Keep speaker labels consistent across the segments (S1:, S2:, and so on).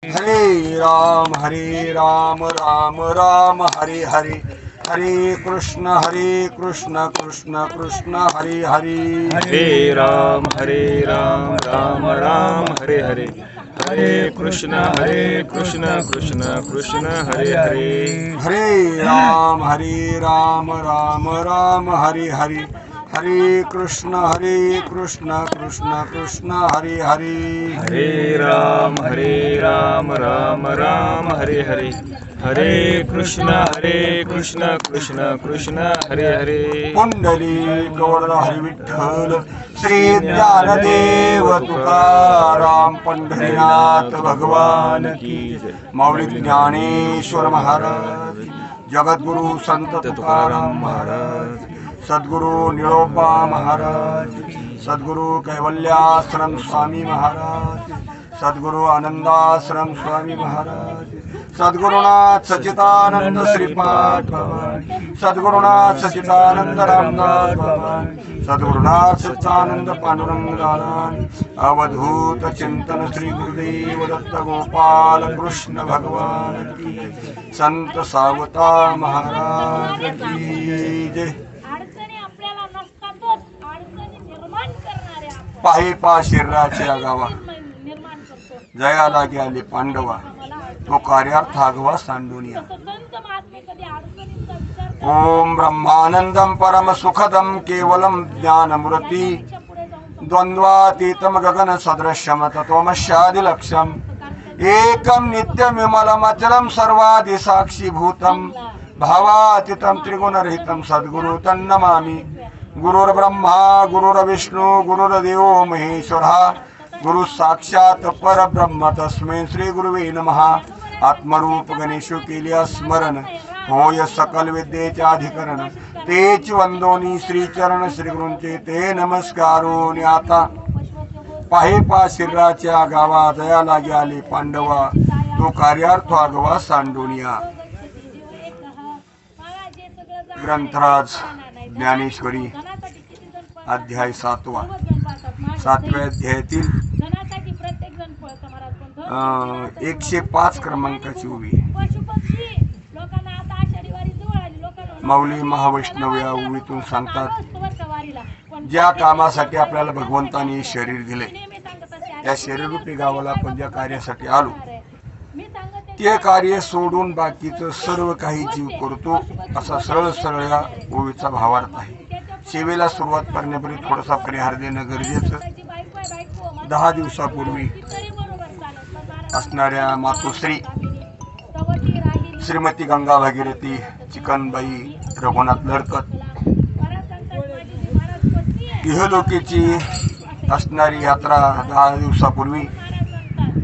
S1: हरे राम राम राम हरे हरे, हरे कृष्ण कृष्ण कृष्ण हरे हरे।
S2: हरे राम राम राम हरे हरे, हरे कृष्ण कृष्ण कृष्ण हरे हरे।
S1: हरे राम राम राम हरे हरे, हरे कृष्ण कृष्ण कृष्ण हरे हरे।
S2: हरे राम राम राम हरे हरे, हरे कृष्ण कृष्ण कृष्ण हरे हरे।
S1: पुंडलिक वरद हरी विठ्ठल, श्री ज्ञानदेव तुकाराम, पंढरीनाथ भगवान की जय। माऊली ज्ञानेश्वर महाराज, जगद्गुरु संत तुकाराम महाराज, सद्गुरु निळोबा महाराज, सद्गुरु कैवल्याश्रम स्वामी महाराज, सद्गुरु आनंदाश्रम स्वामी महाराज, सद्गुरुनाथ सच्चिदानंद श्रीपाद भगवान, सद्गुरुनाथ सच्चिदानंद रामदास भगवान, सद्गुरुनाथ सच्चिदानंद पांडुरंग दारान, अवधूत चिंतन श्री गुरुदेव दत्त गोपाल कृष्ण भगवान की जय। संत सावता महाराज की जय। पायी पा शरीराच्या गावा, जयाला गेले पांडवा, तो कार्यार्थ आगवा सांडूनिया। ओम ब्रह्मानंदम परम सुखदम केवलम ज्ञानमूर्ति, द्वंद्वातीतम गगन सदृश्यम तत्वमस्यादिलक्ष्यम, एकम नित्यम विमलमचलम सर्वादि साक्षीभूतम, भावातीतम त्रिगुणरहितम सद्गुरु तन्नमामि। गुरुर्ब्रह्मा गुरुर्विष्णु गुरुर्देव महेश्वरः, गुरु साक्षात परब्रह्म तस्मै श्री गुरुवे नमः। आत्मरूप गणेशो केल्या स्मरण, होय सकल विद्येचे अधिकरण, तेच वंदोनी श्री चरण श्री गुरूंचे ते नमस्कारोनी। आता पाहे पा शरीराच्या गावा, जयाला गेले पांडवा, तो कार्यार्थ आगवा सांडोनिया। ग्रंथराज ज्ञानेश्वरी अध्याय 7वा, 7व्या अध्यायातील 105 क्रमांकाची उभी माऊली महावैष्णव या उभीतून सांगतात, ज्या कामासाठी आपल्याला भगवंताने शरीर दिले, या शरीररूपी गावाला आपण ज्या कार्यासाठी आलो, ते कार्य सोडून बाकीचं सर्व काही जीव करतो, असा सरळ सरळ या ओवीचा भावार्थ आहे। सेवेला सुरुवात करण्यापूर्वी थोडासा परिहार देणं गरजेचं। 10 दिवसापूर्वी असणाऱ्या मातोश्री श्रीमती गंगा भागीरथी चिकनबाई रघुनाथ लडकत इहलोकीची असणारी यात्रा 10 दिवसापूर्वी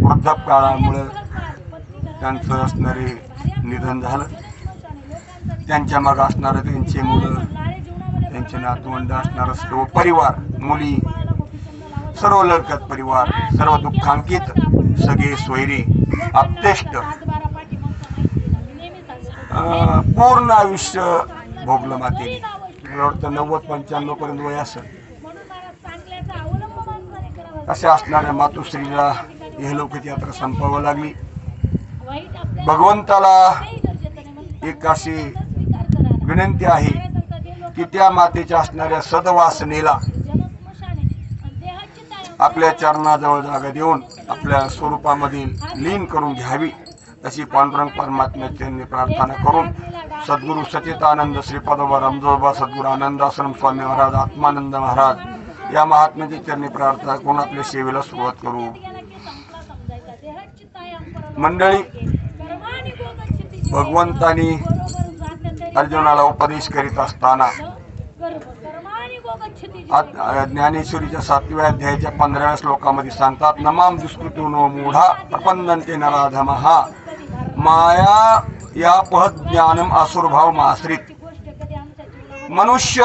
S1: वृद्धापकाळामुळे त्यांचं असणारे निधन झालं। त्यांच्या मागे असणारं त्यांचे मुलं, त्यांचे नातवंड, असणारा सर्व परिवार, मुली, सर्व लडकत परिवार, सर्व दुःखांकित सगळे सोयरे आप्तेष्ट पूर्ण आयुष्य भोगलं मातेने। मला वाटतं 90-95 पर्यंत वय असेल। अशा असणाऱ्या मातोश्रीला इहलोकीची यात्रा संपवावी लागली। भगवंताला एक अशी विनंती आहे की त्या मातेच्या असणाऱ्या सदवासनेला आपल्या चरणाजवळ जागा देऊन आपल्या स्वरूपामध्ये लीन करून घ्यावी, अशी पांडुरंग परमात्म्याची त्यांनी प्रार्थना करून सद्गुरु सच्चिदानंद श्रीपादोबा रामजोबा सद्गुरु आनंदाश्रम स्वामी महाराज आत्मानंद महाराज या महात्म्याची त्यांनी प्रार्थना करून आपल्या सेवेला सुरुवात करू। मंडळी, भगवंतानी अर्जुनाला उपदेश करीत असताना ज्ञानेश्वरीच्या 7व्या अध्यायाच्या 15व्या श्लोकामध्ये सांगतात, नमाम दुष्कृतो मूढा प्रपन्नन्ते नराधमः, माया या पहत ज्ञानम आसुरभाव माश्रित। मनुष्य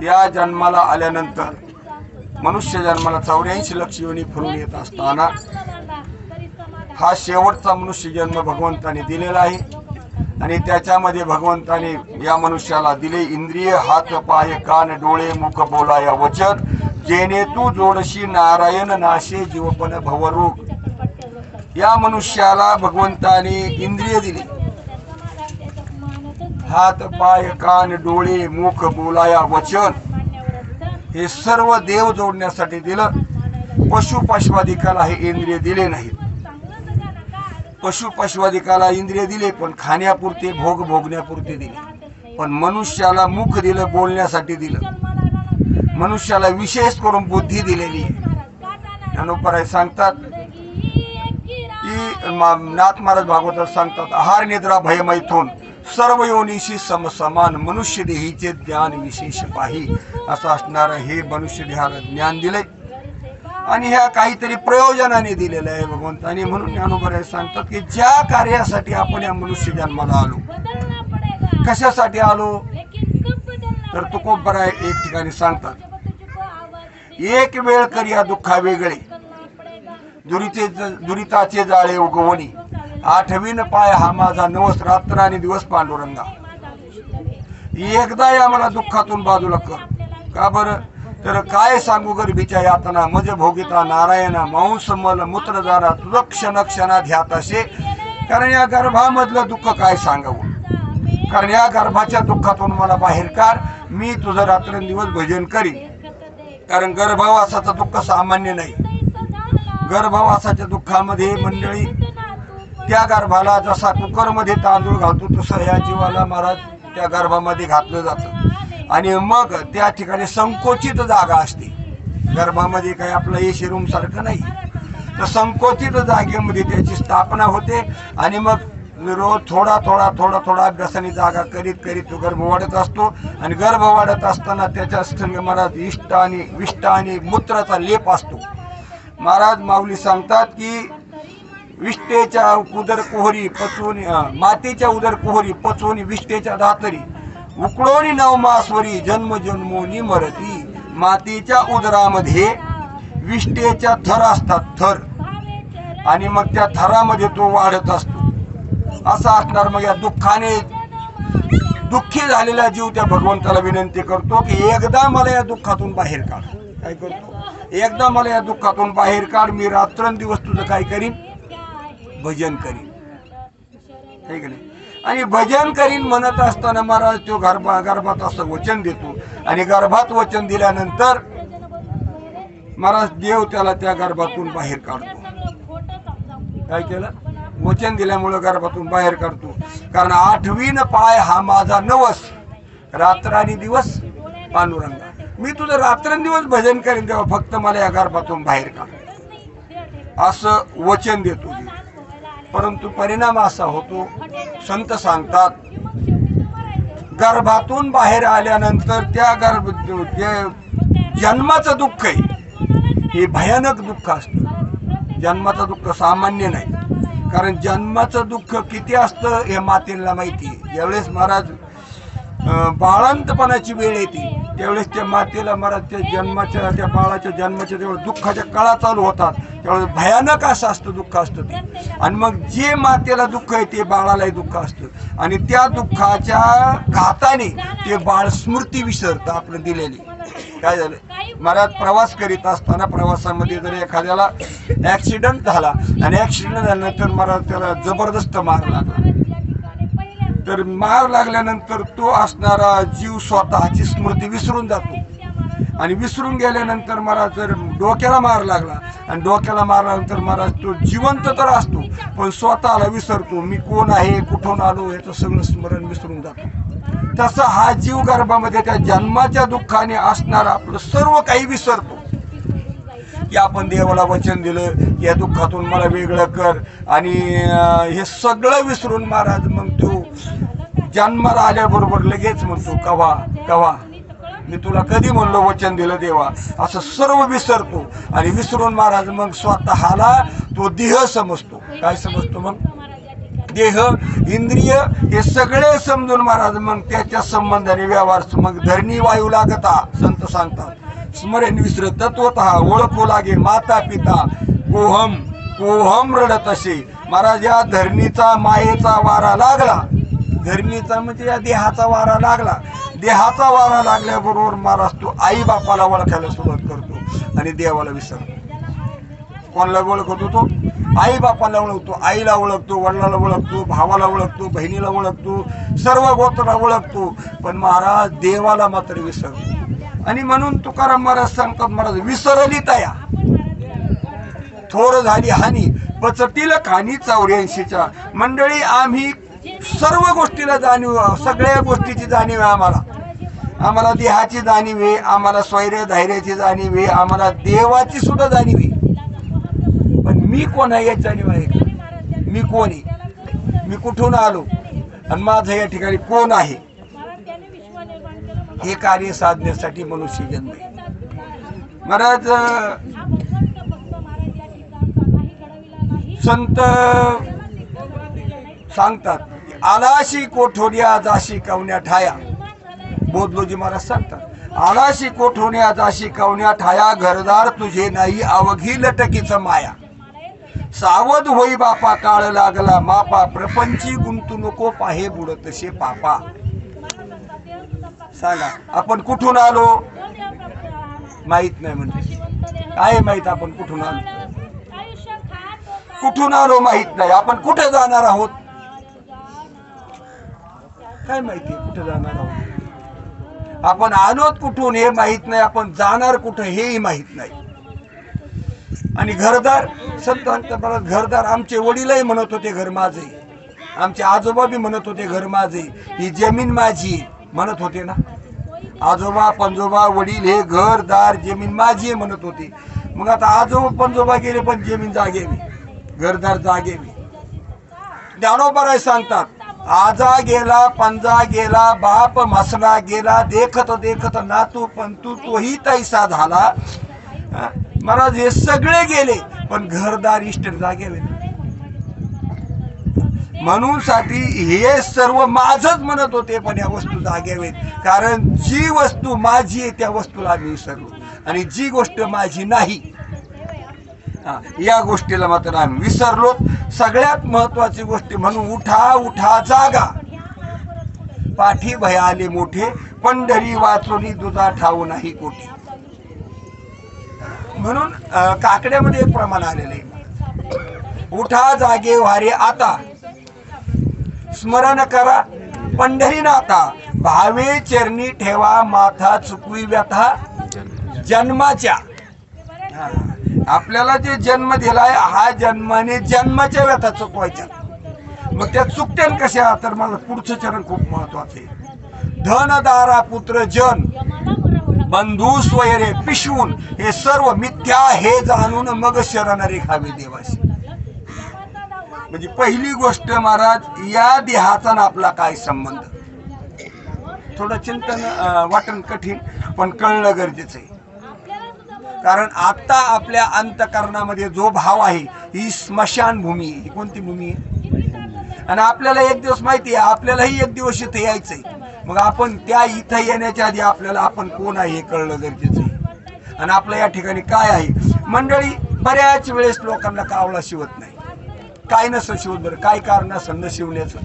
S1: या जन्माला आल्यानंतर, मनुष्य जन्माला 84 लक्ष योनी फिरून येत असताना हा शेवटचा मनुष्य जन्म भगवंताने दिलेला आहे। आणि त्याच्यामध्ये भगवंताने या मनुष्याला दिले इंद्रिय, हात पाय कान डोळे मुख बोलाया वचन, जेणे तू जोडशी नारायण नाशे जीवपण भवरोग. या मनुष्याला भगवंताने इंद्रिय दिली, हात पाय कान डोळे मुख बोलाया वचन, हे सर्व देव जोडण्यासाठी दिलं. पशु पशवादिकाला हे इंद्रिय दिले नाहीत. पशु पशवादिकाला इंद्रिय दिले पण खाण्यापुरते भोग भोगण्यापुरते दिले. पण मनुष्याला मुख दिलं, बोलण्यासाठी दिलं. मनुष्याला विशेष करून बुद्धी दिलेली आहे. ज्ञानोबराय सांगतात की नाथ महाराज भागवतात सांगतात, आहार निद्रा भय मैथून सर्व योनीशी समसमान मनुष्य देहीचे ज्ञान विशेष पाही. असं असणारं हे मनुष्य देहाला ज्ञान दिलंय आणि ह्या काहीतरी प्रयोजनाने दिलेलं आहे भगवंताने. म्हणून ज्ञानोबराय सांगतात की ज्या कार्यासाठी आपण या मनुष्य जन्माला आलो, कशासाठी आलो तर तुकोबराय एक ठिकाणी सांगतात, एक वेळ कर या दुःखा वेगळे दुरिताचे जाळे उगवणी, आठवीन पाय हा माझा नवस रात्र आणि दिवस पांडुरंगा. एकदा या मला दुःखातून बाजूला कर. का बरं तर काय सांगू गर्भीच्या यातना मज भोगिता नारायणा मांस मल मूत्र जारा तुझ क्षण क्षणात ध्यात असे. कारण या गर्भामधलं दुःख काय सांगावं, कारण या गर्भाच्या दुःखातून मला बाहेर काढ. मी तुझं रात्रंदिवस भजन करीन. कारण गर्भवासाचं दुःख सामान्य नाही. गर्भवासाच्या दुःखामध्ये मंडळी त्या गर्भाला जसा कुकरमध्ये तांदूळ घालतो तसं या जीवाला महाराज त्या गर्भामध्ये घातलं जातं. आणि मग त्या ठिकाणी संकोचित जागा असते. गर्भामध्ये काही आपलं एसी रूम सारखं नाही, तर संकोचित जागेमध्ये त्याची स्थापना होते. आणि मग रोज थोडा थोडा थोडा थोडा अभ्यासाने जागा करीत करीत तो गर्भ वाढत असतो. आणि गर्भ वाढत असताना त्याच्या संग महाराज इष्ट आणि विष्ट आणि मूत्राचा लेप असतो. महाराज माऊली सांगतात की विष्टेच्या उदर कोहरी पचवून मातेच्या उदर कोहरी पचवून विष्टेच्या दातरी उकळोनी नवमासवरी जन्म जन्मोनी मरती. मातेच्या उदरामध्ये विष्टेच्या थर असतात, थर, आणि मग त्या थरामध्ये तो वाढत असतो. असं असणार. मग या दुःखाने दुःखी झालेला जीव त्या भगवंताला विनंती करतो की एकदा मला या दुःखातून बाहेर काढ. काय करतो, एकदा मला या दुःखातून बाहेर काढ. मी रात्रंदिवस तुझं काय करीन, भजन करीन. हे की नाही. आणि भजन करीन म्हणत असताना महाराज तो गर्भात असं वचन देतो. आणि गर्भात वचन दिल्यानंतर महाराज देव त्याला त्या गर्भातून बाहेर काढतो. काय केलं, वचन दिल्यामुळे गर्भातून बाहेर काढतो. कारण आठवीन पाय हा माझा नवस रात्र आणि दिवस पांडुरंगा. मी तुझं रात्रंदिवस भजन करीन तेव्हा फक्त मला या गर्भातून बाहेर काढ असं वचन देतो. परंतु परिणाम असा होतो, संत सांगतात गर्भातून बाहेर आल्यानंतर त्या जन्माचं दुःख आहे हे भयानक दुःख असतं. जन्माचं दुःख सामान्य नाही. कारण जन्माचं दुःख किती असतं हे मातेला माहिती आहे. ज्यावेळेस महाराज बाळंतपणाची वेळ येते त्यावेळेस त्या मातेला महाराज त्या बाळाच्या जन्माच्या जेव्हा दुःखाच्या काळा चालू होतात त्यावेळेस भयानक असं असतं, दुःख असतं ते. आणि मग जे मातेला दुःख आहे ते बाळालाही दुःख असतं. आणि त्या दुःखाच्या घाताने ते बाळ स्मृती विसरतं आपलं दिलेली. काय झालं, महाराज प्रवास करीत असताना प्रवासामध्ये जर एखाद्याला ऍक्सिडेंट झाला आणि ऍक्सिडेंट झाल्यानंतर महाराज त्याला जबरदस्त मार लागला, तर मार लागल्यानंतर तो असणारा जीव स्वतःची स्मृती विसरून जातो. आणि विसरून गेल्यानंतर महाराज जर डोक्याला मार लागला आणि डोक्याला मारल्यानंतर महाराज तो जिवंत तर असतो पण स्वतःला विसरतो. मी कोण आहे, कुठून आलो याचं सगळं स्मरण विसरून जातो. तसा हा जीव गर्भामध्ये त्या जन्माच्या दुःखाने असणार आपलं सर्व काही विसरतो. की आपण देवाला वचन दिलं या दुःखातून मला वेगळं कर, आणि हे सगळं विसरून महाराज मग तो जन्माला आल्याबरोबर लगेच म्हणतो कवा कवा मी तुला कधी म्हणलो वचन दिलं देवा, असं सर्व विसरतो. आणि विसरून महाराज मग स्वतःला तो देह समजतो. काय समजतो, मग देह इंद्रिय हे सगळे समजून महाराज मग त्याच्या संबंधाने व्यवहार. मग धरणी वायू लागता संत सांगतात स्मरण विसर तत्वतः ओळखू लागे माता पिता कोहम कोहम रडत असे. महाराज या धरणीचा मायेचा वारा लागला, धरणीचा म्हणजे या देहाचा वारा लागला. देहाचा वारा लागल्याबरोबर महाराज तो आई बापाला ओळखायला सुरुवात करतो. आणि देवाला विसरतो. कोणाला ओळखतो तो? आई बापाला ओळखतो, आईला ओळखतो, वडिलाला ओळखतो, भावाला ओळखतो, बहिणीला ओळखतो, सर्व गोत्राला ओळखतो, पण महाराज देवाला मात्र विसरतो. आणि म्हणून तुकाराम महाराज सांगतात, महाराज विसरली तया थोर झाली हानी पचतील खानी 84च्या. मंडळी आम्ही सर्व गोष्टीला जाणीव, सगळ्या गोष्टीची जाणीव आहे आम्हाला देहाची जाणीव आहे, आम्हाला स्वैर्य धैर्याची जाणीव आहे, आम्हाला देवाची सुद्धा जाणीव आहे. पण मी कोण आहे याची जाणीव आहे का? मी कोण आहे, मी कुठून आलो आणि माझं या ठिकाणी कोण आहे, हे कार्य साधण्यासाठी मनुष्य जन्म आहे. महाराज संत सांगतात, आलाशी कोठोड्या जाशी कवण्या ठाया. बोधलोजी महाराज सांगतात, आलाशी कोठोड्या जाशी कवण्या ठाया, घरदार तुझे नाही अवघी लटकीच माया. सावध होई बापा काळ लागला मापा, प्रपंची गुंतू नको पाहे बुडतसे पापा. सांगा आपण कुठून आलो? माहित नाही म्हणजे काय माहित आपण कुठून आलो? कुठून आलो माहित नाही. आपण कुठे जाणार आहोत काय माहिती? कुठे जाणार आहोत? आपण आलोत कुठून हे माहित नाही, आपण जाणार कुठे हेही माहित नाही. आणि घरदार संत म्हणतात, घरदार आमचे वडीलही म्हणत होते घर माझे, आमचे आजोबा बी म्हणत होते घर माझे, ही जमीन माझी म्हणत होते ना. आजोबा पंजोबा वडील हे घरदार जमीन माझी म्हणत होते. मग आता आजोबा पंजोबा गेले पण जमीन जागे मी, घरदार जागे मी. ज्ञानोबा सांगतात, आजा गेला पंजा गेला बाप मसला गेला, देखत देखत नातू पंतू तोही तैसा झाला. महाराज हे सगळे गेले पण घरदार इष्ट जागे. म्हणून साठी हे सर्व माझच म्हणत होते पण या वस्तू जाग्यावेत. कारण जी वस्तू माझी आहे त्या वस्तूला आम्ही विसरलो आणि जी गोष्ट माझी नाही या गोष्टीला मात्र आम्ही विसरलो. सगळ्यात महत्वाची गोष्ट म्हणून उठा उठा जागा, पाठी भयाले मोठे, पंढरी वाचोनी दुधा ठाऊ नाही कोठी. म्हणून काकड्यामध्ये एक प्रमाण आलेलं आहे, उठा जागे वारे आता, स्मरण करा पंढरी नाथा, भावे चरणी ठेवा माथा चुकवी व्यथा जन्माच्या. आपल्याला जे जन्म दिलाय हा जन्माने जन्माच्या व्यथा चुकवायच्या. मग त्या चुकत्या कशा? तर मला पुढचं चरण खूप महत्वाचं आहे. धनदारा पुत्र जन बंधू स्वयरे पिशवून, हे सर्व मिथ्या हे जाणून मग शरण रेखावे देवाशी. म्हणजे पहिली गोष्ट महाराज, या देहाचा आपला काय संबंध? थोडं चिंतन वाटण कठीण पण कळणं गरजेचं आहे. कारण आता आपल्या अंतकरणामध्ये जो भाव आहे ही स्मशान भूमी आहे. कोणती भूमी आहे? आणि आपल्याला एक दिवस माहिती आहे आपल्यालाही एक दिवस इथे यायचंय. मग आपण त्या इथं येण्याच्या आधी आपल्याला आपण कोण आहे हे कळणं गरजेचं आहे. आणि आपलं या ठिकाणी काय आहे? मंडळी बऱ्याच वेळेस लोकांना कावळा शिवत नाही. काय नसतं शिवत? बरं काय कारण असं न शिवण्याचं?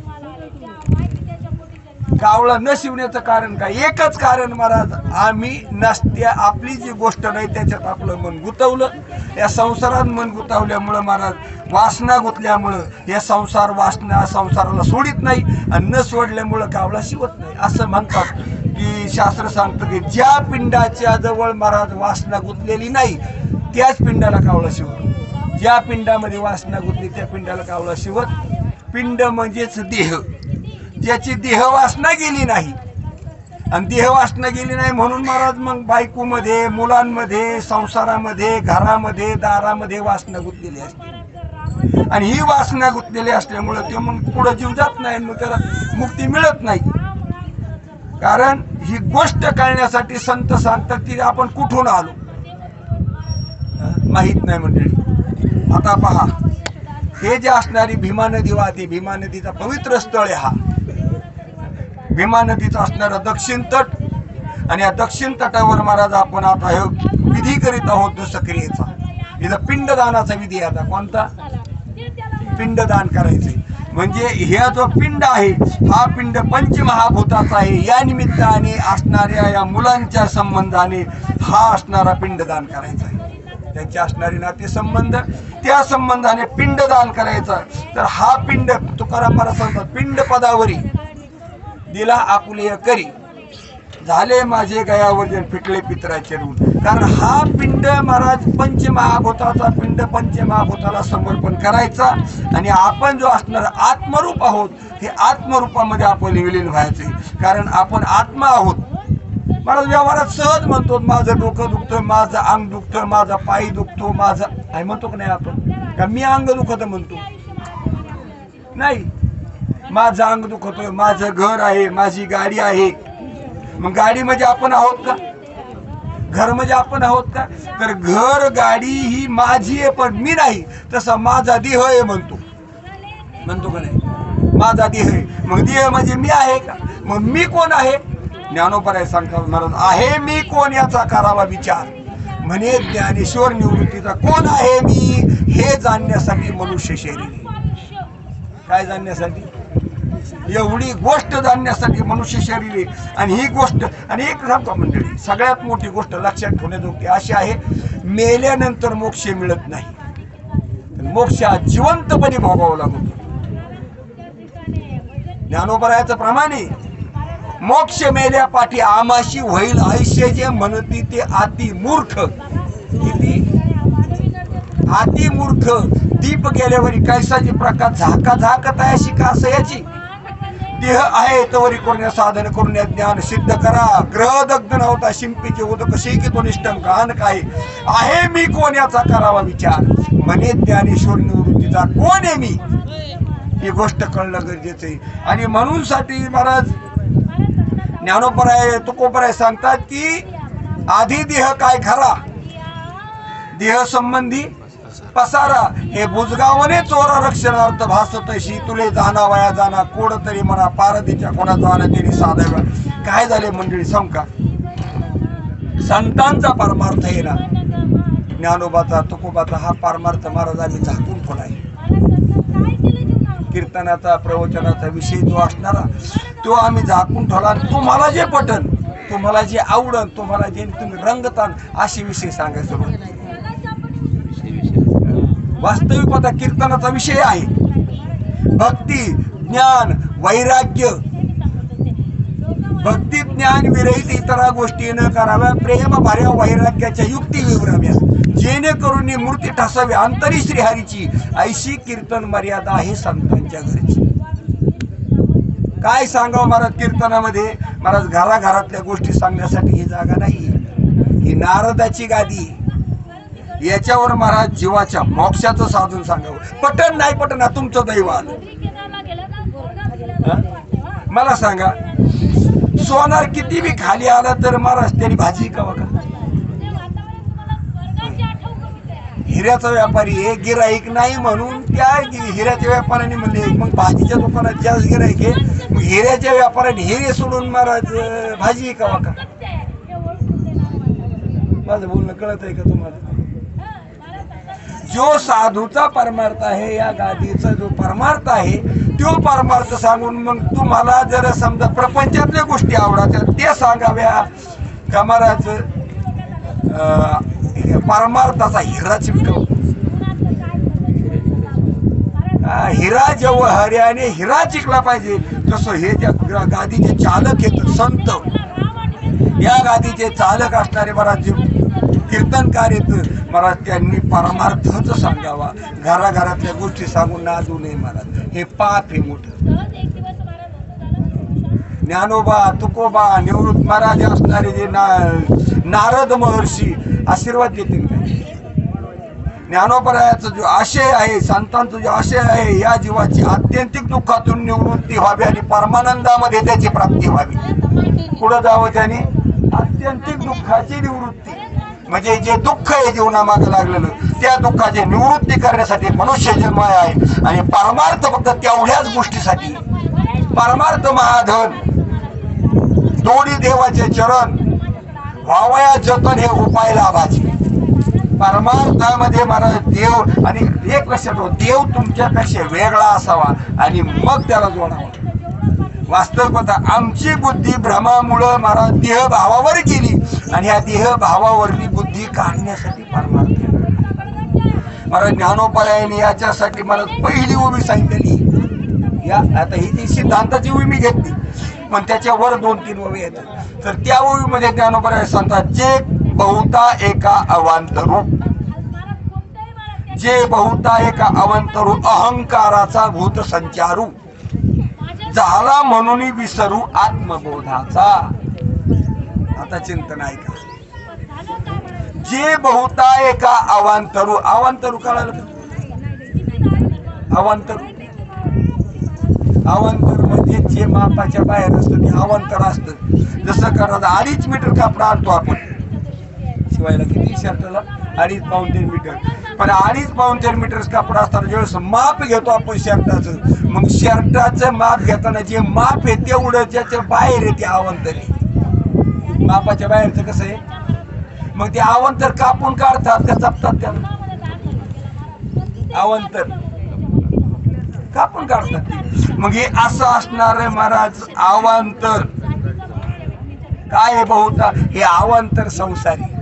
S1: कावळा न शिवण्याचं कारण काय? एकच कारण महाराज, आम्ही नसत्या आपली जी गोष्ट नाही त्याच्यात आपलं मन गुंतवलं. या संसारात मन गुंतवल्यामुळं महाराज, वासना गुंतल्यामुळं हे संसार वासना संसाराला सोडित नाही आणि न सोडल्यामुळं कावळा शिवत नाही. असं म्हणतात की शास्त्र सांगतं की ज्या पिंडाच्या जवळ महाराज वासना गुंतलेली नाही त्याच पिंडाला कावळा शिवतो. ज्या पिंडामध्ये वासना गुंतली त्या पिंडाला कावळा शिवत. पिंड म्हणजेच देह, ज्याची देह वासना गेली नाही. आणि देह वासना गेली नाही म्हणून महाराज मग बायकोमध्ये, मुलांमध्ये, संसारामध्ये, घरामध्ये, दारामध्ये वासना गुंतलेली असते. आणि ही वासना गुंतलेली असल्यामुळं ते मग पुढे जीव जात नाही, मग त्याला मुक्ती मिळत नाही. कारण ही गोष्ट कळण्यासाठी संत सांगतात की आपण कुठून आलो माहित नाही मंडळी. आता पहा, हे जे असणारी भीमा नदी वाहते, भीमा नदीचा पवित्र स्थळ आहे हा. भीमा नदीचा असणारा दक्षिण तट, आणि या दक्षिण तटावर महाराज आपण आता हे विधी करीत आहोत दशक्रियेचा. इथं पिंडदानाचा विधी आहे. आता कोणता? पिंडदान करायचंय. म्हणजे ह्या जो पिंड आहे हा पिंड पंचमहाभूताचा आहे. या निमित्ताने असणाऱ्या या मुलांच्या संबंधाने हा असणारा पिंडदान करायचा आहे. त्यांचे असणारे नातेसंबंध त्या संबंधाने पिंडदान करायचा. तर हा पिंड तुकाराम महाराज सांगतात, पिंड पदावरी दिला आपुले करी, झाले माझे गयावर्जन फिटले पितराचे ऋण. कारण हा पिंड महाराज पंचमहाभूताचा पिंड पंचमहाभूताला समर्पण करायचा. आणि आपण जो असणार आत्मरूप आहोत हे आत्मरूपामध्ये आपण विलीन व्हायचे. कारण आपण आत्मा आहोत. महाराज व्यवहारात सहज म्हणतो, माझं डोकं दुखतं, माझं अंग दुखतं, माझा पाय दुखतो, माझं आहे म्हणतो का नाही आपण? का मी अंग दुखत म्हणतो? नाही, माझं अंग दुखतोय, माझं घर आहे, माझी गाडी आहे. मग गाडी म्हणजे आपण आहोत का? घर म्हणजे आपण आहोत का? तर घर गाडी ही माझी आहे पण मी नाही. तसा माझा देह आहे म्हणतो का नाही? माझा देह आहे. मग देह म्हणजे मी आहे का? मग मी कोण आहे? ज्ञानोबराय सांगतात महाराज, आहे मी कोण याचा करावा विचार. म्हणे ज्ञानेश्वर निवृत्तीचा कोण आहे मी हे जाणण्यासाठी मनुष्य शरीर. काय जाणण्यासाठी? एवढी गोष्ट जाणण्यासाठी मनुष्य शरीर आहे. आणि ही गोष्ट, आणि एक सांगतो मंडळी, सगळ्यात मोठी गोष्ट लक्षात ठेवण्याजोगी अशी आहे, मेल्यानंतर मोक्ष मिळत नाही. मोक्ष जिवंतपणे भोगावं लागतो. ज्ञानोबरायाचं प्रमाण आहे, मोक्ष मेल्या पाठी आमाशी होईल आयुष्य जे म्हणती ते अति मूर्ख. किती अति मूर्ख. दीप गेल्यावरी कैसाची प्रकाश झाका झाकत आहे अशी का याची. देह आहे तवरी कोण्या साधन करून ज्ञान सिद्ध करा. ग्रह दग्ध नव्हता शिंपीचे उदक शेकी तो निष्ठम कान काय. आहे मी कोण याचा करावा विचार. म्हणे ज्ञानेश्वर निवृत्तीचा कोण आहे मी ही गोष्ट कळणं गरजेचं आहे. आणि म्हणून साठी महाराज ज्ञानोबराय तुकोबराय सांगतात की आधी देह काय खरा, देह संबंधी पसारा. हे बुजगावने चोरा रक्षणार्थ भासत शीतुले जाना वया जाना कोड तरी म्हणा पारदीच्या कोणा जाणं तरी साधाव्या. काय झाले मंडळी सांग का? संतांचा परमार्थ आहे ना, ज्ञानोबाचा तुकोबाचा हा परमार्थ महाराजांनी झाकून ठेवलाय. कीर्तनाचा प्रवचनाचा विषय जो असणारा तो आम्ही झाकून ठेवला. तुम्हाला जे पटन, तुम्हाला जे आवडन, तुम्हाला जे तुम्ही रंगतान असे विषय सांगायचं. वास्तविक आता कीर्तनाचा विषय आहे भक्ती ज्ञान वैराग्य. भक्ती ज्ञान विरहित इतर गोष्टी न कराव्या, प्रेम भाऱ्या वैराग्याच्या युक्ती विवराव्या, जेणेकरून मूर्ती ठसावी अंतरी श्रीहरीची. ऐशी कीर्तन मर्यादा आहे संतांच्या घरची. काय सांगावं महाराज कीर्तनामध्ये? महाराज घराघरातल्या गोष्टी सांगण्यासाठी ही जागा नाही. ही नारदाची गादी. याच्यावर महाराज जीवाच्या मोक्षाचं साधून सांगावं. पटन नाही पटन तुमचं दैव आलं. मला सांगा, सोनार किती बी खाली आला तर महाराज त्यांनी भाजी का बघा. हिऱ्याचा व्यापारी हे गिराईक नाही म्हणून त्या हिऱ्याच्या व्यापाऱ्याने म्हणले मग भाजीच्या दुकानात जास्त गिराईक आहे, मग हिऱ्याच्या व्यापाऱ्याने हिरे सोडून महाराज भाजी का बघा. माझं बोलणं कळत आहे का तुम्हाला? जो साधूचा परमार्थ आहे, या गादीचा जो परमार्थ आहे तो परमार्थ सांगून मग तुम्हाला जर समजा प्रपंचातल्या गोष्टी आवडायच्या ते सांगाव्या का महाराज. परमार्थाचा हिरा चिमकाव. हिरा जवहऱ्याने हिरा चिकला पाहिजे. तसं हे ज्या गादीचे चालक आहेत संत, या गादीचे चालक असणारे महाराज कीर्तनकार येत महाराज, त्यांनी परमार्थच सांगावा. घराघरातल्या गोष्टी सांगून नादू नये महाराज. हे पाप हे मोठं. ज्ञानोबा तुकोबा निवृत्त महाराज असणारे जे नारद महर्षी आशीर्वाद देतील का? ज्ञानोबरायाचा जो आशय आहे, संतांचा जो आशय आहे, या जीवाची आत्यंतिक दुःखातून निवृत्ती व्हावी आणि परमानंदामध्ये त्याची प्राप्ती व्हावी. पुढे जावं त्याने आत्यंतिक दुःखाची निवृत्ती. म्हणजे जे दुःख आहे जीवनामागे लागलेलं त्या दुःखाची निवृत्ती करण्यासाठी मनुष्य जन्म आहे. आणि परमार्थ फक्त तेवढ्याच गोष्टीसाठी. परमार्थ महाधन दोडी देवाचे चरण व्हावया जतन हे उपाय लाभाचे. परमार्थामध्ये महाराज देव, आणि एक लक्षात ठेवा, देव तुमच्यापेक्षा वेगळा असावा आणि मग त्याला जोडावा. वास्तवता आमची बुद्धी भ्रमामुळं महाराज देहभावावर गेली आणि ह्या देहभावावरली बुद्धी काढण्यासाठी परमार्थ महाराज ज्ञानोपाध्यायाने याच्यासाठी मला पहिली उभी सांगितलेली. या आता ही ती सिद्धांताची उभी मी घेतली, पण त्याच्यावर 2-3 ओवी येतात. तर त्या ओवीमध्ये ज्ञानोपाध्याय सांगतात, जे बहुता एका अवांतरू, जे बहुता एका अवांतरू अहंकाराचा भूत संचारू, झाला म्हणून विसरू आत्मबोधाचा. आता चिंतन ऐका, जे बहुता एका अवांतरू, अवांतरू कळालं का? अवांतरू, अवांतर म्हणजे जे मापाच्या बाहेर असतं ते अवांतर असतं. जसं करा 2.5 मीटर कापड आणतो आपण शिवायला, किती शर्टला 2.5 पाऊण 3 मीटर, पण 2.5 पाऊण 4 मीटर कापड असताना ज्यावेळेस माप घेतो आपण शर्टाचं, मग शर्टाचं माप घेताना जे माप आहे तेवढं ज्याच्या बाहेर आहे ते अवांतर आहे. मापाच्या बाहेरचं कसं आहे, मग ते अवांतर कापून काढतात का जपतात त्याला, अवांतर कापून काढतात. मग हे असं असणार महाराज अवांतर काय आहे बहुता, हे अवांतर संसारी.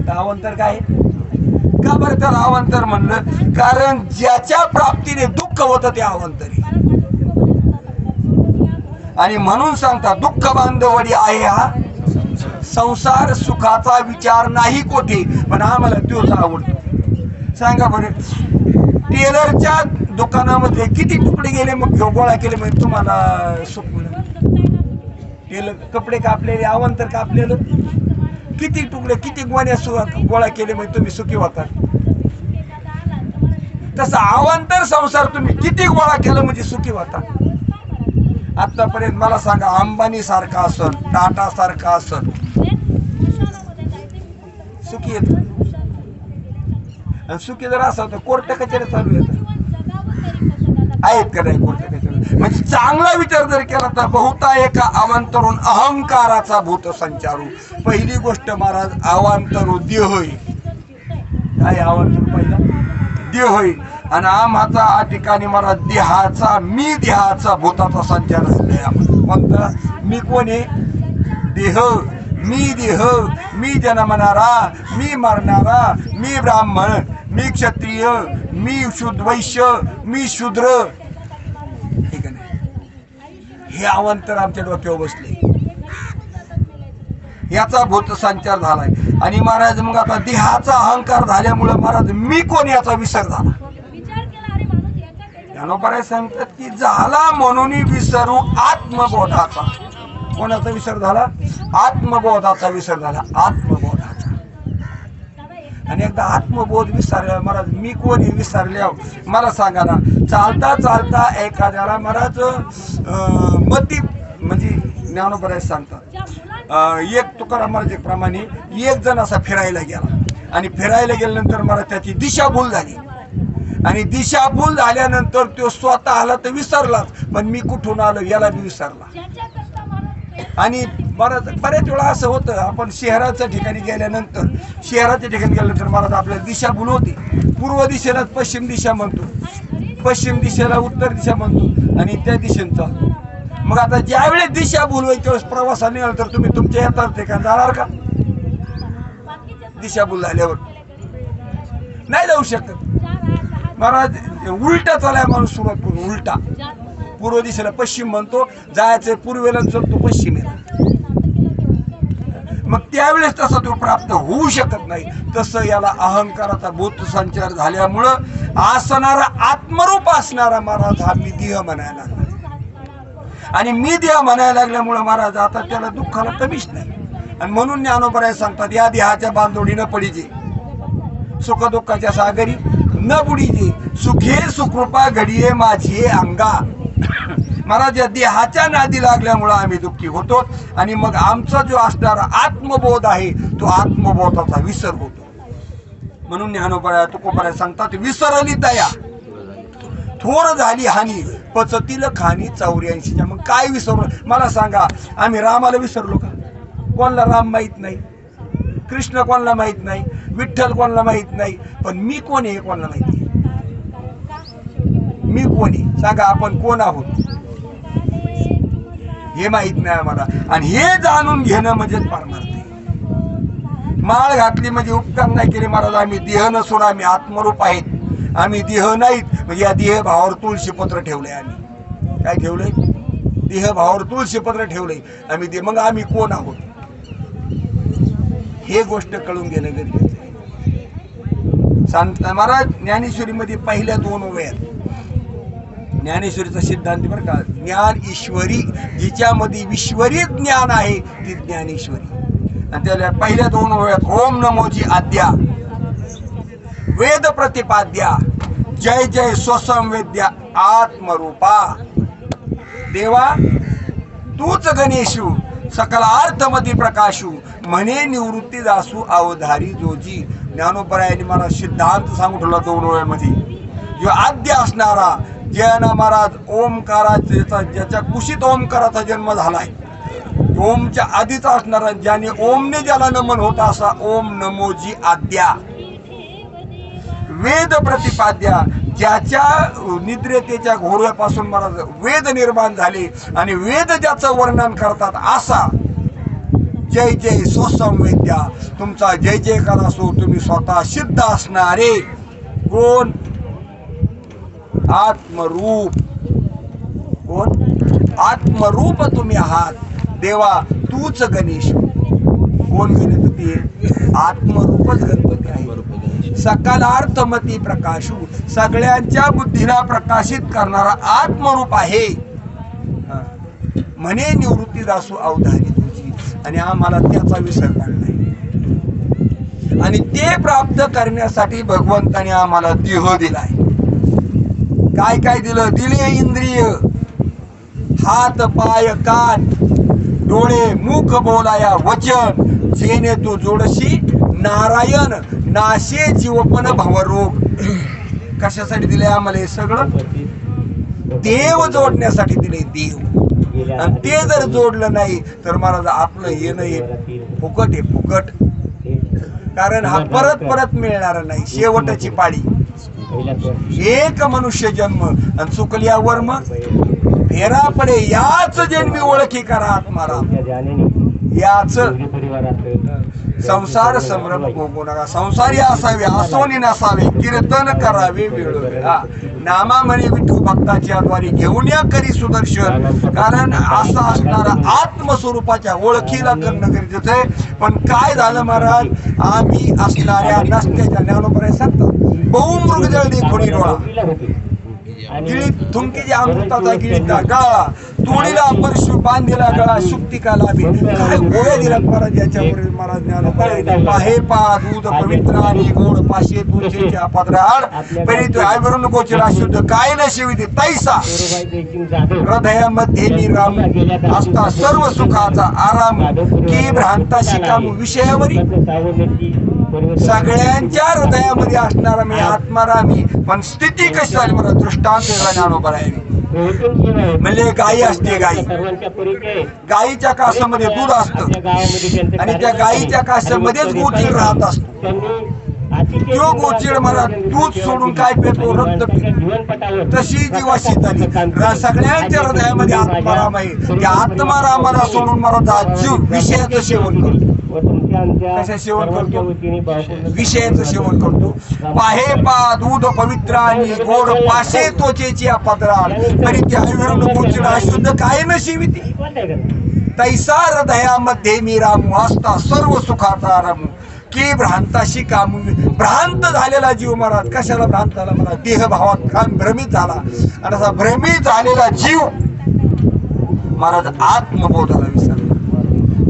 S1: अवांतर काय का बरं त्याला अवांतर म्हणलं, कारण ज्याच्या प्राप्तीने दुःख होतं ते अवांतरी, आणि म्हणून सांगता दुःख बांधवडी आहे हा संसार, सुखाचा विचार नाही कोठे, पण आम्हाला तोच आवडतो. सांगा बरं, टेलरच्या दुकानामध्ये किती तुकडे गेले मग गोळा केले मग तुम्हाला सुख मिळालं? टेलर कपडे कापलेले, अवांतर कापलेलं, किती तुकडे किती गोण्या गोळा केले मग तुम्ही सुखी होता. तसा अवांतर संसार तुम्ही किती गोळा केलं म्हणजे सुखी होता. आतापर्यंत मला सांगा, अंबानी सारखा असन, टाटा सारखा असन, सुखी येत. आणि सुखी जर असं होतं कोर्ट कचेरी चालू येतात आहेत का नाही कोर्ट कचेरी. म्हणजे चांगला विचार जर केला तर बहुता एका अवांतरून अहंकाराचा भूत संचारू. पहिली गोष्ट महाराज अवांतरू देह होई. काय अवांतर पहिला देह होई, आणि आम्हाचा आ ठिकाणी महाराज देहाचा, मी देहाचा भूताचा संचार असले. कोणता मी, कोण आहे देह, मी देह, मी जन्मणारा, मी मरणारा, मी ब्राह्मण, मी क्षत्रिय, मी वैश्य, मी शूद्र, ठीक आहे ना. हे अवांतर आमच्या डोक्यावर बसले, याचा भूत संचार झालाय. आणि महाराज मग आता देहाचा अहंकार झाल्यामुळे महाराज मी कोण याचा विसर झाला. ज्ञानोबा सांगतात की झाला म्हणून विसरू आत्मबोधाचा. कोणाचा विसर झाला? आत्मबोधाचा विसर झाला, आत्मबोधाचा. आणि एकदा आत्मबोध विसरल्या महाराज मी कोण हे विसरल्यावर मला सांगा ना, चालता चालता एखाद्याला महाराज मती म्हणजे ज्ञानोबा सांगतात, एक तुकाराम महाराज प्रमाणे एक जण असा फिरायला गेला, आणि फिरायला गेल्यानंतर मला त्याची दिशाभूल झाली, आणि दिशाभूल झाल्यानंतर तो स्वतः आला तर विसरलाच, पण मी कुठून आलो याला बी विसरला. आणि बऱ्याच वेळा असं होतं, आपण शहराच्या ठिकाणी गेल्यानंतर, शहराच्या ठिकाणी गेल्यानंतर महाराज आपल्याला दिशाभूल होती. पूर्व दिशेला पश्चिम दिशा म्हणतो, पश्चिम दिशेला उत्तर दिशा म्हणतो, आणि त्या दिशेने चालतो. मग आता ज्यावेळेस दिशाभूल होईल त्यावेळेस प्रवासाला निघाल तर तुम्ही तुमच्या येतात ते का जाणार का? दिशाभूल झाल्यावर नाही जाऊ शकत. महाराज उलटा चालाय माणूस सुरुवात करून, उलटा पूर्व दिशेला पश्चिम म्हणतो, जायचं पूर्वेला चलतो पश्चिमेला. मग त्यावेळेस तसा तो प्राप्त होऊ शकत नाही. तसं याला अहंकाराचा भूत संचार झाल्यामुळं असणारा आत्मरूप असणारा महाराज हा मी देह म्हणायला लागला, आणि मी देह म्हणायला लागल्यामुळं महाराज आता त्याला दुःखाला कमीच नाही. आणि म्हणून ज्ञानोबा सांगतात, या देहाच्या बांधोडी न पडीजे, सुख दुःखाच्या सागरी न बुडीजे, सुखे सुकृपा घडिये माझी अंगा. महाराज या देहाच्या नादी लागल्यामुळं आम्ही दुःखी होतो, आणि मग आमचा जो असणारा आत्मबोध आहे तो आत्मबोधाचा विसर होतो. म्हणून ज्ञानोबा तुकोबा सांगतात, विसरली दया थोर झाली हानी, पचतील खानी 84. मग काय विसरलो मला सांगा, आम्ही रामाला विसरलो का? कोणाला राम माहित नाही? कृष्ण कोणाला माहित नाही, विठ्ठल कोणाला माहित नाही, पण मी कोण आहे कोणाला माहिती. मी कोण आहे सांगा, आपण कोण आहोत हे माहित नाही आम्हाला. आणि हे जाणून घेणं म्हणजेच परमार्थ आहे. माळ घातली म्हणजे उपकार नाही केले महाराज, आम्ही देह नसून आम्ही आत्मरूप आहेत, आम्ही देह नाहीत. म्हणजे या देह भावावर तुळशीपत्र ठेवलंय. आम्ही काय ठेवलंय? देह भावावर तुळशीपत्र ठेवलंय आम्ही ते. मग आम्ही कोण आहोत हे गोष्ट कळून घेणं गरजेचं आहे. संत महाराज ज्ञानेश्वरीमध्ये पहिल्या 2 ओव्यात ज्ञानेश्वरीचा सिद्धांत बरं का, ज्ञान ईश्वरी, जिच्यामध्ये ईश्वरी ज्ञान आहे ती ज्ञानेश्वरी. आणि त्याला पहिल्या 2 ओव्यात ओम नमोची आद्या, वेद प्रतिपाद्या, जय जय स्वसंवेद्या आत्मरूपा. देवा तूच गणेशू, सकल अर्थमती प्रकाशू, म्हणे निवृत्ती दासू अवधारी जोजी. ज्ञानोबरायांनी मला सिद्धांत सांगून ठेवला 2 ओव्यामध्ये. जो आद्य असणारा, ज्यानं महाराज ओमकाराचा, ज्याच्या कुशीत ओमकाराचा जन्म झालाय, ओमच्या आधीचा असणारा, ज्याने ओमने ज्याला नमन होता असा ओम नमोजी आद्या. वेद प्रतिपाद्या, ज्याच्या निद्रेतेच्या घोऱ्यापासून महाराज वेद निर्माण झाले आणि वेद ज्याचं वर्णन करतात असा जय जय स्वसंवेद्या. तुमचा जय जयकार असो, तुम्ही स्वतः सिद्ध असणारे कोण? आत्मरूप. कोण? आत्मरूप तुम्ही आहात. देवा तूच गणेश. कोण गणपती आहे? आत्मरूपच गणपती आहे. सकलार्थमती प्रकाशू, सगळ्यांच्या बुद्धीला प्रकाशित करणारा आत्मरूप आहे. म्हणे निवृत्ती दासू अवधारी तुझी. आणि आम्हाला त्याचा विसर पडलाय. आणि ते प्राप्त करण्यासाठी भगवंताने आम्हाला देह दिलाय. काय काय दिलं? दिले इंद्रिय, हात पाय कान डोळे मुख बोलाया वचन, जेणे तू जोडशी नारायण नाशे जीवपण भवरोग. कशासाठी दिले आम्हाला हे सगळं? देव जोडण्यासाठी दिले. देव. आणि ते जर जोडलं नाही तर महाराज आपलं येणं हे फुकट आहे, फुकट. कारण हा परत परत मिळणार नाही. शेवटची पाळी, एक मनुष्य जन्म आणि चुकल्यावर मग फेरा पडे. याच जन्मी ओळखी करा आत्माराम, याच संसार संभ्रम भोगू नका. संसारी असावे असोनी नसावे, कीर्तन करावे वेळोवेळा. नामा म्हणे विठू भक्ताच्या द्वारे घेऊन या करी सुदर्शन. कारण असा असणारा आत्मस्वरूपाच्या ओळखीला करणं गरजेचं आहे. पण काय झालं महाराज, आम्ही असणाऱ्या नसत्याच्या ज्ञानोबराय सांगतात बहुमृगजळ देखोडी डोळा, गिळीत थुंकीच्या अमृताचा गिळीता गळा, तोडीला परशु बांधीला गळा, शुक्तिका लाभी. काय गोळ्या दिला महाराज याच्यावर. महाराज ज्ञानोबराय पाहे पा दूध पवित्र आणि गोड पाशे तुळशीच्या पदराड परी तू आयवरून गोचरा शुद्ध काय न शिविते तैसा हृदयामध्ये मी राम असता सर्व सुखाचा आराम की भ्रांता शिकामू विषयावरी. सगळ्यांच्या हृदयामध्ये असणारा मी आत्मारामी. पण स्थिती कशी झाली मला दृष्टांत ज्ञानोबराय. म्हणजे गाई असते, गाईच्या कासामध्ये दूध असतं आणि त्या गाईच्या कासामध्येच गोचीड राहत असतो. तो गोचीड मला दूध सोडून काय पितो? रक्त पितो. तशी जीवाशी झाली. सगळ्यांच्या हृदयामध्ये आत्माराम आहे. त्या आत्मारामाला सोडून मला जीव विषयाचं सेवन करतो. कसं सेवन करतो? विषयाचं सेवन करतो. पाहे पा दूध पवित्र आणि गोड पाशे त्वचेची पदराळ तरी त्या विरुद्ध गोचीड अशुद्ध काय न शिविती. तैसा हृदयामध्ये मी रामू असता सर्व सुखाचा रामू की भ्रांताशी कामू. भ्रांत झालेला जीव महाराज कशाला भ्रांत झाला? मला देहभावात भ्रमित झाला. आणि असा भ्रमित झालेला जीव महाराज आत्मबोधाला विसरला.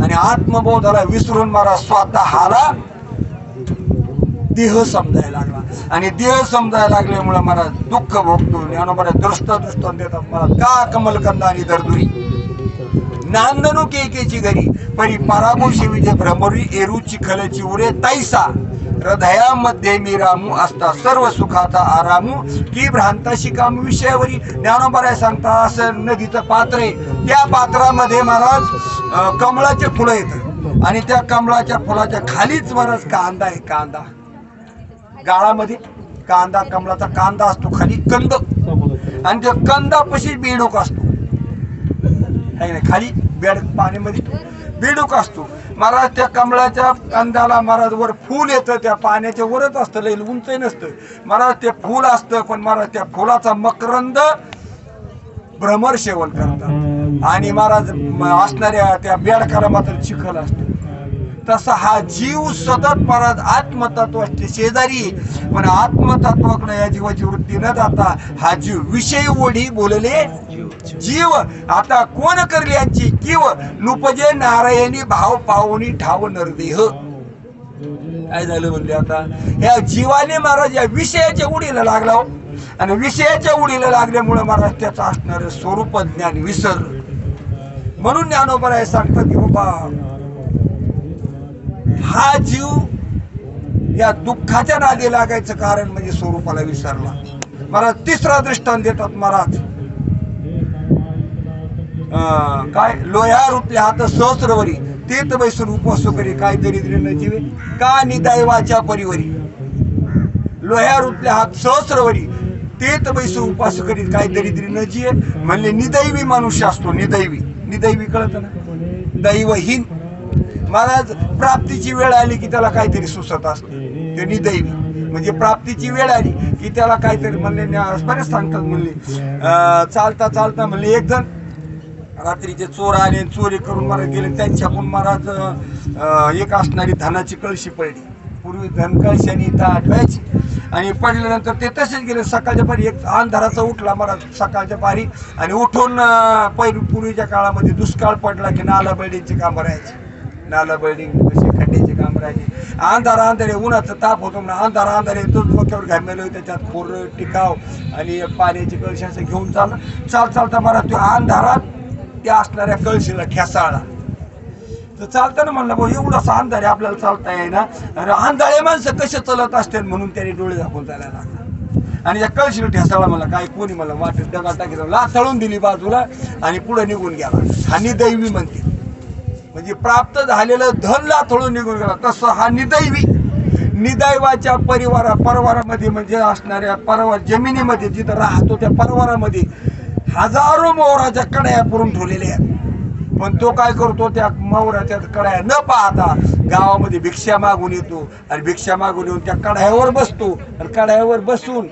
S1: आणि आत्मबोधाला विसरून महाराज स्वतःला देह समजायला लागला. आणि देह समजायला लागल्यामुळे महाराज दुःख भोगतो. ज्ञानोबराय दृष्ट देतात महाराज का कमलकंदा आणि दरदुरी नांदणू केकेची घरी परी पराभू शिवीचे भ्रमरी एरू चिखलची उरे तैसा हृदयामध्ये मी रामू असता सर्व सुखाचा आरामू की भ्रांताशी कामू विषयावरी. ज्ञानोबराय सांगता असं नदीचं पात्र आहे, त्या पात्रामध्ये महाराज कमळाचे फुलं येतात. आणि त्या कमळाच्या फुलाच्या खालीच महाराज कांदा आहे, कांदा गाळामध्ये कांदा, कमळाचा कांदा असतो, खाली कंद, आणि त्या कंदापाशी बेडूक असतो आहे ना, खाली बेड पाण्यामध्ये बेडूक असतो महाराज. त्या कमळाच्या कंदाला महाराज वर फूल येतं, त्या पाण्याच्या वरच असतं, लई उंच नसतं महाराज, ते फूल असतं. पण महाराज त्या फुलाचा मकरंद भ्रमर सेवन करतात आणि महाराज असणाऱ्या त्या बेडकाला मात्र चिखल असतो. तसा हा जीव सतत महाराज आत्मतत्वाचे शेजारी, पण आत्मतत्वाकडे या जीवाची वृत्ती न जाता हा जीव विषय ओढी बोलले जीव. आता कोण करली यांची किव नुपजे नारायणी भाव पावनी ठाव नरदेह. काय झालं म्हणले, आता या जीवाने महाराज या विषयाच्या उडीला लागला हो. आणि विषयाच्या उडीला लागल्यामुळे महाराज त्याचं असणार स्वरूप ज्ञान विसरलं. म्हणून ज्ञानोबा सांगतात की बाबा हा जीव या दुःखाच्या नादी लागायचं कारण म्हणजे स्वरूपाला विसरला. महाराज तिसरा दृष्टांत देतात महाराज, काय लोह्या रुपल्या हात सहस्रवरी तीर्थ बैसून उपवास करी, काय दरिद्र न जीवे का निदैवाच्या परिवरी. लोह्या रुपल्या हात सहस्रवरी तीर्थ बैसून उपवास करी, काय दरिद्री न जीवे. म्हणले निदैवी मनुष्य असतो, निदैवी. निदैवी कळत ना, दैवहीन. महाराज प्राप्तीची वेळ आली की त्याला काहीतरी सुचत असते, ते निदैवी. म्हणजे प्राप्तीची वेळ आली की त्याला काहीतरी, म्हणले बरेच सांगतात, म्हणले चालता चालता म्हणले एक जण रात्रीचे चोर आले, चोरी करून महाराज गेले. त्यांच्याकडून महाराज एक असणारी धनाची कळशी पडली. पूर्वी धन कळशाने इथं आठवायची आणि पडल्यानंतर ते तसेच गेले. सकाळच्या पारी एक अंधाराचा उठला महाराज सकाळच्या पारी, आणि उठून पूर्वीच्या काळामध्ये दुष्काळ पडला की नाला बिल्डिंगची कामं राहायची. नाला बिल्डिंग कशी खड्ड्याची कामं राहायची. अंधारे उन्हाचं ताप होतो म्हणून अंधारे तोच डोक्यावर घामेलो, त्याच्यात फोर टिकाव आणि पाण्याची कळशी असं घेऊन चालता महाराज तो अंधारात त्या असणाऱ्या कळशीला ठेसाळला. तर चालताना म्हणलं भाऊ एवढासा अंधारे आपल्याला चालता येईना, अंधारे माणसं कसे चालत असतील म्हणून त्याने डोळे झाकून चालायला लागला. आणि या कळशीला ठेसाळला, मला काय कोणी मला वाटत दगा टाकी लाथळून दिली बाजूला आणि पुढे निघून गेला. हा निदैवी म्हणते, म्हणजे प्राप्त झालेलं धन लाथळून निघून गेला. तसं हा निदैवी. निदैवाच्या परवारामध्ये म्हणजे असणाऱ्या जमिनीमध्ये जिथं राहतो त्या परवारामध्ये हजारो मोहराच्या कड्या पुरून ठेवलेल्या आहेत. पण तो काय करतो, त्या मोहराच्या कड्या न पाहता गावामध्ये भिक्षा मागून येतो आणि भिक्षा मागून येऊन त्या कड्यावर बसतो आणि कड्यावर बसून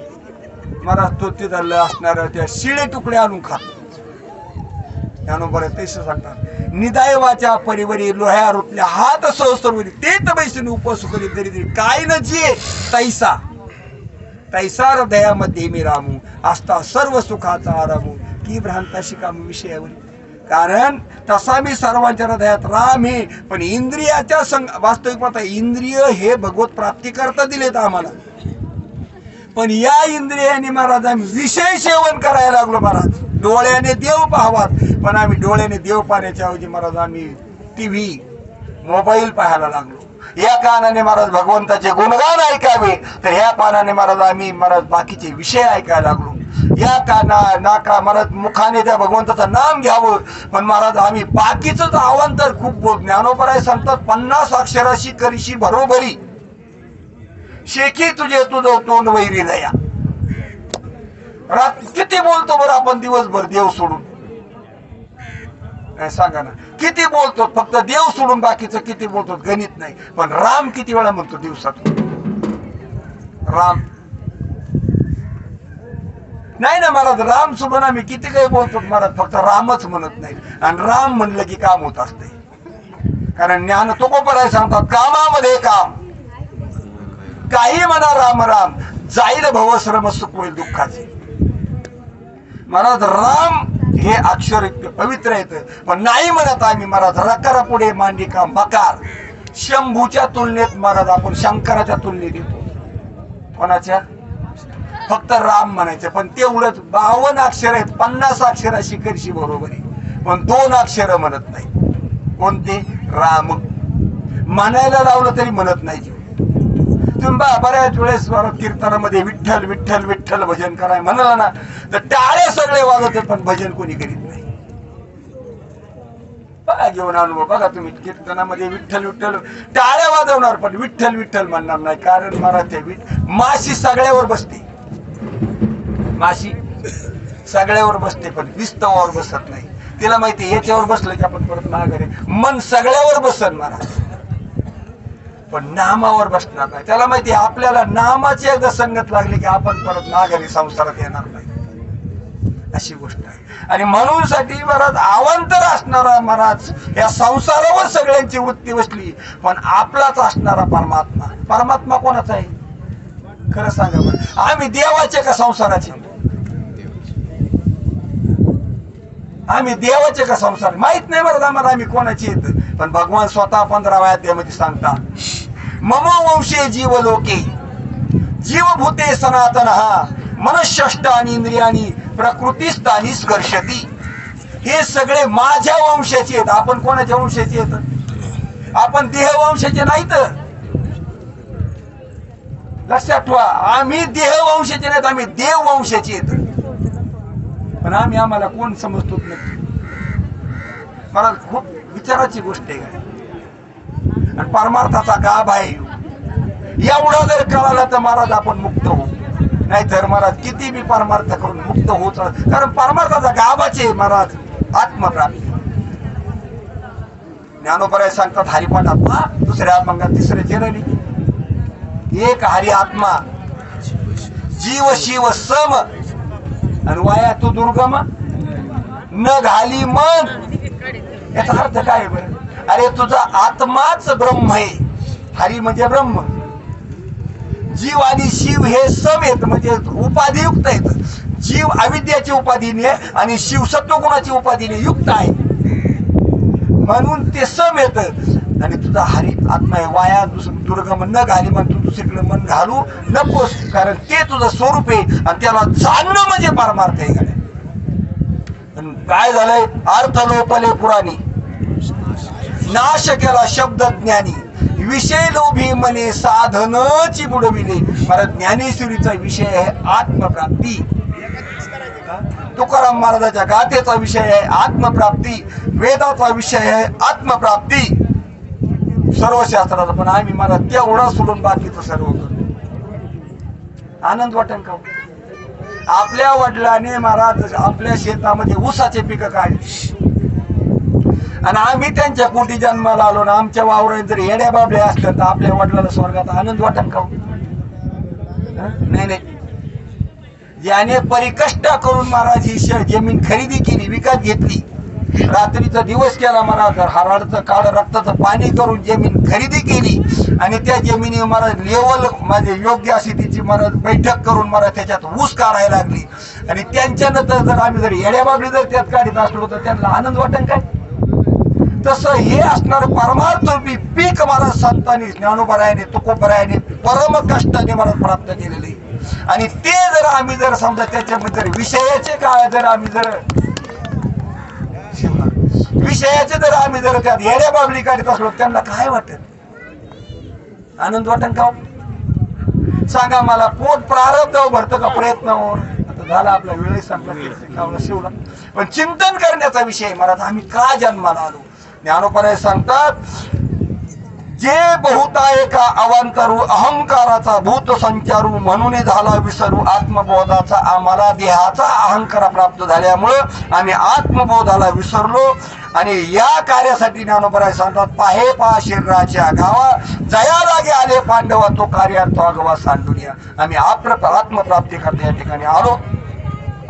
S1: महाराज तो तिथं असणाऱ्या त्या शिळे तुकडे आणून खातो. त्यानुसार तसं सांगतात, निदैवाच्या परिवरी लोह्या रुपल्या हात सहस्रवरी तेच बैसून उपवास करी दरिद्री काय न जिये तैसा तैसा हृदयामध्ये मी रामू असता सर्व सुखाचा आरामू की भ्रांताशी कामू विषयावर. कारण तसा मी सर्वांच्या हृदयात राम हे, पण इंद्रियाच्या वास्तविक पाहता इंद्रिय हे भगवत प्राप्ती करता दिलेत आम्हाला. पण या इंद्रियाने महाराज आम्ही विषय सेवन करायला लागलो. महाराज डोळ्याने देव पाहावात, पण आम्ही डोळ्याने देव पाहण्याच्या ऐवजी महाराज आम्ही टीव्ही मोबाईल पाहायला लागलो. या कानाने महाराज भगवंताचे गुणगान ऐकावे, तर ह्या कानाने महाराज आम्ही महाराज बाकीचे विषय ऐकायला लागलो. या नाका महाराज मुखाने त्या भगवंताचं नाम घ्यावं, पण महाराज आम्ही बाकीच अवांतर खूप बोल. ज्ञानोबराय सांगतात 50 अक्षराशी करीशी बरोबरी शेखी तुझे तुझं तोंड वैरी दया. किती बोलतो बरं आपण दिवसभर देव सोडून, काय सांगा ना, किती बोलतो. फक्त देव सोडून बाकीचं किती बोलतो गणित नाही. पण राम किती वेळा म्हणतो दिवसात, राम नाही ना महाराज. राम सोडून आम्ही किती काही बोलतो महाराज, फक्त रामच म्हणत नाही. आणि राम म्हणलं की काम होत असते. कारण ज्ञान तो कोपराय सांगतात कामामध्ये काम, काही म्हणा राम राम जाईल भवश्रम सुख होईल दुःखाचे. महाराज राम हे अक्षर पवित्र येतं, पण नाही म्हणत आम्ही महाराज रकार पुढे मांडी का मकार. शंभूच्या तुलनेत महाराज आपण शंकराच्या तुलनेत येतो. कोणाच्या? फक्त राम म्हणायचं, पण तेवढंच 52 अक्षर आहेत. 50 अक्षराशी करशी बरोबर आहे, पण 2 अक्षर म्हणत नाही. कोणते? राम म्हणायला लावलं तरी म्हणत नाही. तुम्ही बऱ्याच वेळेस कीर्तनामध्ये विठ्ठल विठ्ठल विठ्ठल भजन कराय म्हणाला ना, तर टाळे सगळे वाजवते, पण भजन कोणी करीत नाही. बघा घेऊन अनुभव बघा तुम्ही कीर्तनामध्ये विठ्ठल विठ्ठल टाळ्या वाजवणार पण विठ्ठल विठ्ठल म्हणणार नाही. कारण मला ते माशी सगळ्यावर बसते, माशी सगळ्यावर बसते पण विस्तवावर बसत नाही. तिला माहिती याच्यावर बसलं की आपण परत माघारी. मन सगळ्यावर बसन महाराज पण नामावर बसणार नाही. त्याला माहिती आपल्याला नामाची एकदा संगत लागली की आपण परत माघारी संसारात येणार नाही, अशी गोष्ट आहे. आणि म्हणून साठी महाराज अवांतर असणारा महाराज या संसारावर सगळ्यांची वृत्ती बसली पण आपलाच असणारा परमात्मा. परमात्मा कोणाचा आहे खरं सांगा बरं. आम्ही देवाचे का संसाराचे? आम्ही देवाचे का संसार माहित नाही बरं आम्हाला आम्ही कोणाची येत. पण भगवान स्वतः 15व्या अध्यायामध्ये सांगतात मम वंशे जीव लोके जीवभूते सनातन हा मनष्यष्टानी इंद्रियानी प्रकृतीस्थानी स्पर्शती. हे सगळे माझ्या वंशाचे आहेत. आपण कोणाच्या वंशाचे आहेत? आपण देह वंशाचे नाहीत. लक्षात ठेवा आम्ही देह वंशाचे नाहीत, आम्ही देव वंशाचे आहेत. पण आम्ही आम्हाला कोण समजतो नक्की? मला खूप विचाराची गोष्ट आहे. आणि परमार्थाचा गाभ आहे एवढा जर कळाला तर महाराज आपण मुक्त होऊ. नाहीतर महाराज किती बी परमार्थ करून मुक्त होत. कारण परमार्थाचा गाभाचे महाराज आत्मप्राप्ती. ज्ञानोबराय सांगतात हरिपाठात दुसऱ्या अभंगात तिसरे चरणी एक हरी आत्मा जीव शिव सम आणि वाया तू दुर्गम न घाली मन. याचा अर्थ काय आहे बरं? अरे तुझा आत्माच ब्रह्म आहे. हरी म्हणजे ब्रह्म, जीव आणि शिव हे सम आहेत म्हणजे उपाधियुक्त आहेत. जीव अविद्याची उपाधीने आणि शिव सत्वगुणाची उपाधीने युक्त आहे म्हणून ते सम येत. आणि तुझा हरी आत्मा आहे वाया दुर्गम न घाली मन. तू दुसरीकडे मन घालू नकोस कारण ते तुझं स्वरूप आहे आणि त्याला जाणणं म्हणजे परमार्थ आहे. काय झालंय? अर्थ लोपले पुराणी नाश केला शब्द ज्ञानी विषय लोभी मने साधनची बुडविले. मला ज्ञानेश्वरीचा विषय आहे आत्मप्राप्ती. तुकाराम महाराजाच्या गाथेचा विषय आहे आत्मप्राप्ती. वेदाचा विषय आहे आत्मप्राप्ती सर्व शास्त्राचा. पण आम्ही मला तेवढा सोडून बाकीचं सर्व करतो. आनंद वाटन का? आपल्या वडिलांनी महाराज आपल्या शेतामध्ये ऊसाचे पिकं काढली आणि आम्ही त्यांच्या पोटी जन्माला आलो ना आमच्या वावरात जर येड्या बाबड्या असतात तर आपल्या वडिलांना स्वर्गात आनंद वाटन का? नाही नाही. ज्याने परिकष्ट करून महाराज ही जमीन खरेदी केली विकत घेतली रात्रीचा दिवस केला महाराज हराळचं काळ रक्ताचं पाणी करून जमीन खरेदी केली आणि त्या जमिनी महाराज लेवल म्हणजे योग्य अशी तिची महाराज बैठक करून महाराज त्याच्यात ऊस काढायला लागली आणि त्यांच्यानंतर जर आम्ही जर येड्या बाबडी जर त्यात काढीत असलो तर त्यांना आनंद वाटन काय? तसं हे असणार परमार्थ पीक महाराज संतांनी ज्ञानोबरायाने तुकोबरायाने परम कष्टाने मला प्राप्त केलेले. आणि ते जर आम्ही जर समजा त्याच्यामध्ये जर विषयाचे काय जर आम्ही जर विषयाचे जर आम्ही जर त्यात येड्या बाबडी काढत असलो त्यांना काय वाटत? आनंद वाटन का? सांगा मला. पोट प्रारब्ध भरतं का प्रयत्नावर? आता झाला आपला वेळ संपला शिवला. पण चिंतन करण्याचा विषय महाराज आम्ही का जन्माला आलो? ज्ञानोबराय सांगतात जे बहुता एका अवांतरू अहंकाराचा भूत संचारू म्हणून झाला विसरू आत्मबोधाचा. आम्हाला देहाचा अहंकार प्राप्त झाल्यामुळं आम्ही आत्मबोधाला विसरलो आणि या कार्यासाठी ज्ञानोबराय सांगतात पाहे पा शरीराच्या गावा जया लागे आले पांडवा तो कार्यार्थ अगवा सांडूया. आम्ही आत्मप्राप्ती करता या ठिकाणी आलो.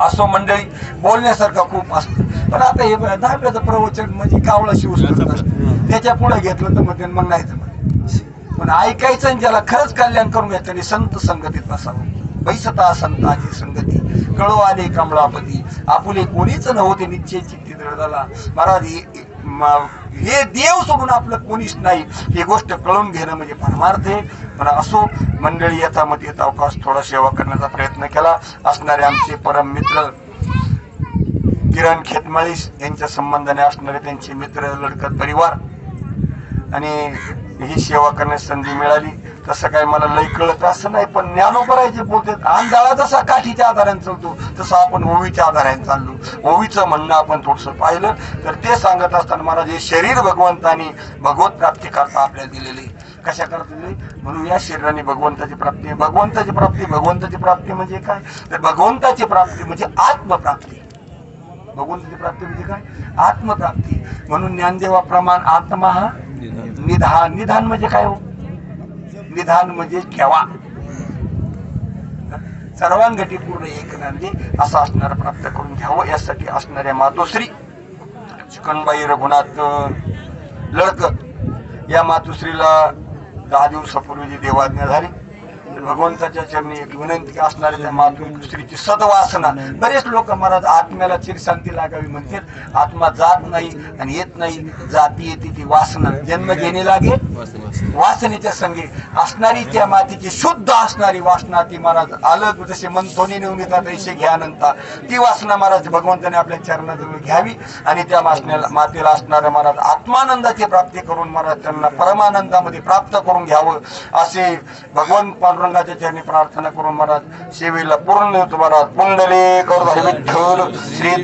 S1: असो मंडळी बोलण्यासारखं खूप असतं पण आता हे 10व्याचं प्रवचन म्हणजे कावळा शिवस करत असतं त्याच्या पुढे घेतलं तर मग नाही जमत. पण ऐकायचं आणि ज्याला खरंच कल्याण करून घ्यायचं आणि संत संगतीत बसावं. बैसता संताची संगती कळो आले कमळापती आपुले कोणीच नव्हते निश्चय चित्ती दळदला. महाराज हे देव सोडून आपलं कोणीच नाही ही गोष्ट कळून घेणं म्हणजे परमार्थ आहे. पण असो मंडळी याचा मत येत अवकाश थोडा सेवा करण्याचा प्रयत्न केला. असणारे आमचे परम मित्र किरण खेतमाळीस यांच्या संबंधाने असणारे त्यांचे मित्र लडकत परिवार आणि ही सेवा करण्याची संधी मिळाली. तसं काय मला लय कळत असं नाही, पण ज्ञानोबरायचे बोलतात आंधळा जसा काठीच्या आधाराने चालतो तसं आपण ओवीच्या आधाराने चाललो. ओवीचं म्हणणं आपण थोडंसं पाहिलं तर ते सांगत असताना महाराज हे शरीर भगवंतानी भगवत प्राप्ती करता आपल्याला दिलेली. कशा करता दिली? म्हणून या शरीराने भगवंताची प्राप्ती. भगवंताची प्राप्ती, भगवंताची प्राप्ती म्हणजे काय? तर भगवंताची प्राप्ती म्हणजे आत्मप्राप्ती. भगवंताची प्राप्ती म्हणजे काय? आत्मप्राप्ती. म्हणून ज्ञानदेवा प्रमाण आत्मा हा निधान. निधान म्हणजे काय हो? निधान म्हणजे ठेवा, सर्वांगठी पूर्ण एक नांदी असं असणार प्राप्त करून घ्यावं. यासाठी असणाऱ्या मातोश्री चिकनबाई रघुनाथ लडकत या मातोश्रीला 10 दिवसापूर्वी जी देवाज्ञा झाली, भगवंताच्या चरणी एक विनंती असणाऱ्या त्या मातोश्रीची सद्वासना. बरेच लोक महाराज आत्म्याला चिरशांती लागावी म्हणतात. आत्मा जात नाही आणि येत नाही, जाती येते ती वासना. जन्म घेणे लागे वासनेच्या संगे असणारी त्या मातीची शुद्ध असणारी वासना ती महाराज अलग जसे मंथोनी नेऊन येतात तसे घ्यानंतर ती वासना महाराज भगवंताने आपल्या चरणाजवळ घ्यावी आणि त्या मातेला असणाऱ्या महाराज आत्मानंदाची प्राप्ती करून महाराज त्यांना परमानंदामध्ये प्राप्त करून घ्यावं असे भगवान पांडुरंगाच्या चरणी प्रार्थना करून महाराज सेवेला पूर्ण होतो. महाराज पुंडलिक विठ्ठल श्री